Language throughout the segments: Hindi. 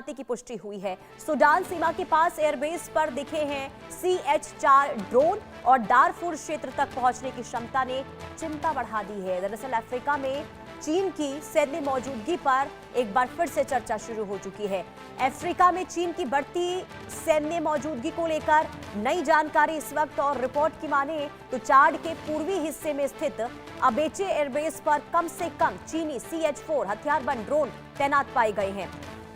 तैनाती की पुष्टि हुई है। सूडान सीमा के पास एयरबेस पर दिखे हैं CH-4 ड्रोन और दारफुर क्षेत्र तक पहुंचने की क्षमता ने चिंता बढ़ा दी है। दरअसल अफ्रीका में चीन की सैन्य मौजूदगी पर एक बार फिर से चर्चा शुरू हो चुकी है। अफ्रीका में चीन की बढ़ती सैन्य मौजूदगी को लेकर नई जानकारी इस वक्त और रिपोर्ट की माने तो चाड के पूर्वी हिस्से में स्थित अबेचे एयरबेस पर कम से कम चीनी CH-4 हथियारबंद ड्रोन तैनात पाए गए हैं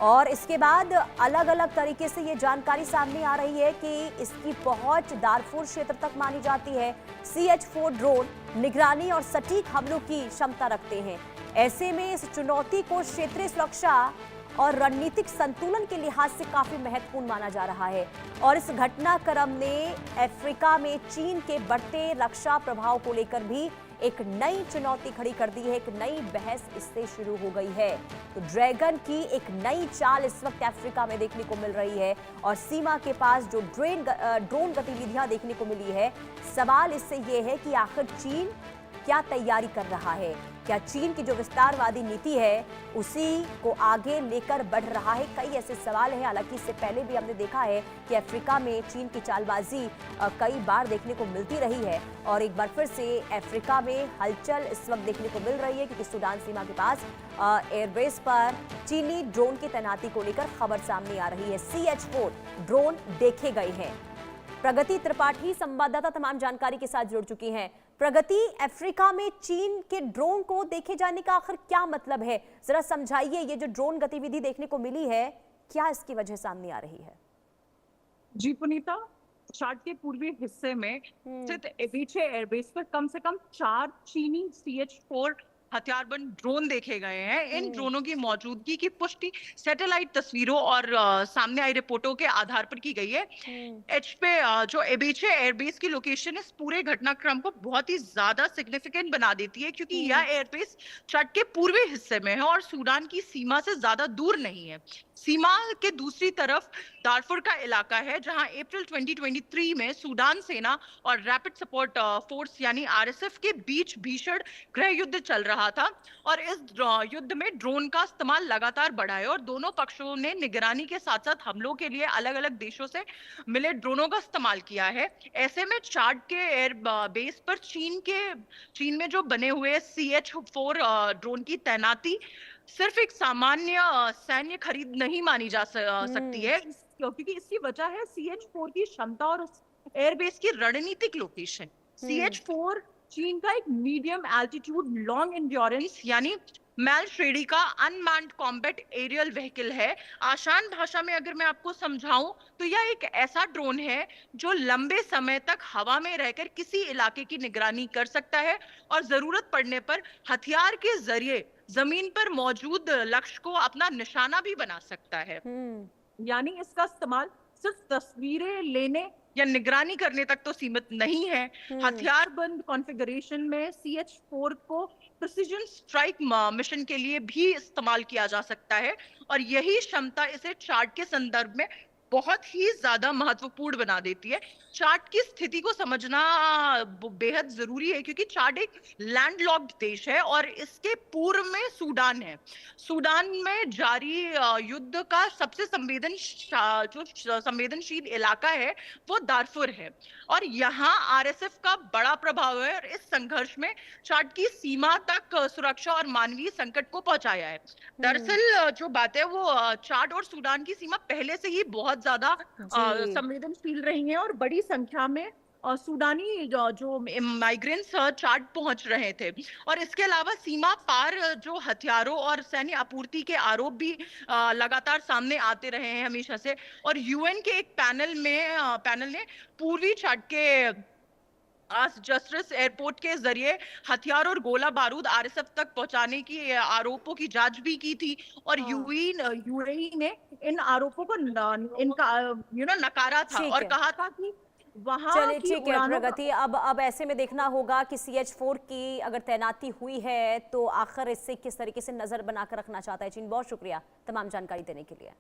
और इसके बाद अलग अलग तरीके से ये जानकारी सामने आ रही है कि इसकी पहुंच दारफुर क्षेत्र तक मानी जाती है। CH-4 ड्रोन निगरानी और सटीक हमलों की क्षमता रखते हैं। ऐसे में इस चुनौती को क्षेत्रीय सुरक्षा और रणनीतिक संतुलन के लिहाज से काफी महत्वपूर्ण माना जा रहा है और इस घटनाक्रम ने अफ्रीका में चीन के बढ़ते रक्षा प्रभाव को लेकर भी एक नई चुनौती खड़ी कर दी है। एक नई बहस इससे शुरू हो गई है। तो ड्रैगन की एक नई चाल इस वक्त अफ्रीका में देखने को मिल रही है और सीमा के पास जो ड्रोन गतिविधियां देखने को मिली है, सवाल इससे यह है कि आखिर चीन क्या तैयारी कर रहा है? क्या चीन की जो विस्तारवादी नीति है उसी को आगे लेकर बढ़ रहा है? कई ऐसे सवाल हैं। हालांकि इससे पहले भी हमने देखा है कि अफ्रीका में चीन की चालबाजी कई बार देखने को मिलती रही है और एक बार फिर से अफ्रीका में हलचल इस वक्त देखने को मिल रही है क्योंकि सूडान सीमा के पास एयरबेस पर चीनी ड्रोन की तैनाती को लेकर खबर सामने आ रही है। CH-4 ड्रोन देखे गए हैं। प्रगति त्रिपाठी संवाददाता तमाम जानकारी के साथ जुड़ चुकी हैं। प्रगति, अफ्रीका में चीन के ड्रोन को देखे जाने का आखिर क्या मतलब है? जरा समझाइए, ये जो ड्रोन गतिविधि देखने को मिली है, क्या इसकी वजह सामने आ रही है? जी पुनीता, चाड के पूर्वी हिस्से में स्थित एबेचे एयरबेस पर कम से कम 4 चीनी CH-4 हथियारबंद ड्रोन देखे गए हैं। इन ड्रोनों की मौजूदगी की पुष्टि सैटेलाइट तस्वीरों और सामने आई रिपोर्टों के आधार पर की गई है। एच पे जो एबेचे एयरबेस की लोकेशन इस पूरे घटनाक्रम को बहुत ही ज्यादा सिग्निफिकेंट बना देती है क्योंकि यह एयरबेस चाड के पूर्वी हिस्से में है और सूडान की सीमा से ज्यादा दूर नहीं है। सीमा के दूसरी तरफ दारफुर का इलाका है जहां अप्रैल 2023 में सूडान सेना और रैपिड सपोर्ट फोर्स यानी RSF के बीच भीषण गृह युद्ध चल रहा था और इस युद्ध में ड्रोन का इस्तेमाल लगातार बढ़ा है और दोनों पक्षों ने निगरानी के साथ साथ हमलों के लिए अलग अलग देशों से मिले ड्रोनों का इस्तेमाल किया है। ऐसे में चाड के एयर बेस पर चीन में जो बने हुए CH-4 ड्रोन की तैनाती सिर्फ एक सामान्य सैन्य खरीद नहीं मानी जा सकती है क्योंकि इसकी वजह है CH-4 की क्षमता और एयरबेस की रणनीतिक लोकेशन। CH-4 चीन का एक मीडियम एल्टीट्यूड लॉन्ग एंड्योरेंस यानी मैल श्रेणी का अनमैन्ड कॉम्बैट एरियल व्हीकल है। आसान भाषा में अगर मैं आपको समझाऊं तो यह एक ऐसा ड्रोन है जो लंबे समय तक हवा में रहकर किसी इलाके की निगरानी कर सकता है और जरूरत पड़ने पर हथियार के जरिए जमीन पर मौजूद लक्ष्य को अपना निशाना भी बना सकता है। यानी इसका इस्तेमाल सिर्फ तस्वीरें लेने या निगरानी करने तक तो सीमित नहीं है। हथियारबंद कॉन्फ़िगरेशन में CH-4 को प्रिसीजन स्ट्राइक मिशन के लिए भी इस्तेमाल किया जा सकता है और यही क्षमता इसे चाड के संदर्भ में बहुत ही ज्यादा महत्वपूर्ण बना देती है। चाड की स्थिति को समझना बेहद जरूरी है क्योंकि चाड एक लैंडलॉक्ड देश है और इसके पूर्व में सूडान है। सूडान में जारी युद्ध का सबसे संवेदनशील इलाका है वो दारफुर है और यहाँ RSF का बड़ा प्रभाव है और इस संघर्ष में चाड की सीमा तक सुरक्षा और मानवीय संकट को पहुंचाया है। दरअसल जो बात है वो चाड और सूडान की सीमा पहले से ही बहुत ज्यादा संवेदनशील रही है और बड़ी संख्या में सूडानी जो माइग्रेंट्स चाड पहुंच रहे थे और इसके अलावा सीमा पार जो हथियारों और सैन्य आपूर्ति के आरोप भी लगातार सामने आते रहे हैं हमेशा से और UN के एक पैनल ने पूर्वी चाड के जस्टिस एयरपोर्ट के जरिए हथियार और गोला बारूद RSF तक पहुंचाने की आरोपों की जांच भी की थी और UAE ने इन आरोपों को नकारा था और कहा था कि वहां चलिए ठीक है प्रगति, अब ऐसे में देखना होगा कि CH-4 की अगर तैनाती हुई है तो आखिर इससे किस तरीके से नजर बनाकर रखना चाहता है चीन। बहुत शुक्रिया तमाम जानकारी देने के लिए।